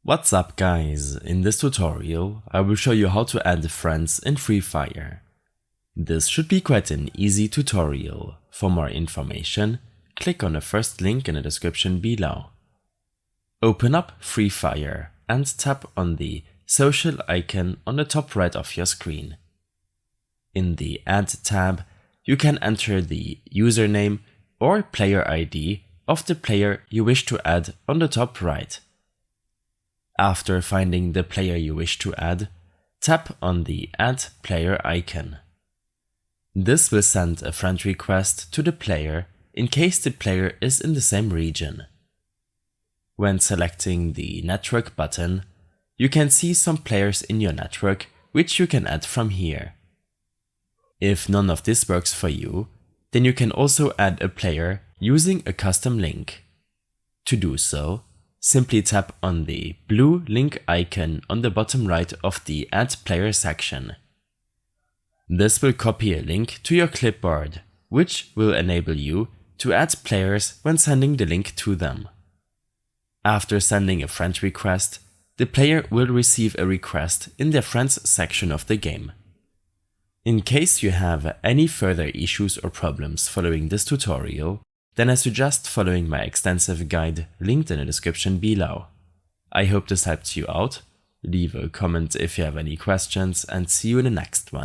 What's up guys, in this tutorial I will show you how to add friends in Free Fire. This should be quite an easy tutorial. For more information, click on the first link in the description below. Open up Free Fire and tap on the social icon on the top right of your screen. In the Add tab, you can enter the username or player ID of the player you wish to add on the top right. After finding the player you wish to add, tap on the Add Player icon. This will send a friend request to the player in case the player is in the same region. When selecting the Network button, you can see some players in your network which you can add from here. If none of this works for you, then you can also add a player using a custom link. To do so, simply tap on the blue link icon on the bottom right of the Add Player section. This will copy a link to your clipboard, which will enable you to add players when sending the link to them. After sending a friend request, the player will receive a request in the Friends section of the game. In case you have any further issues or problems following this tutorial, then I suggest following my extensive guide linked in the description below. I hope this helped you out. Leave a comment if you have any questions and see you in the next one.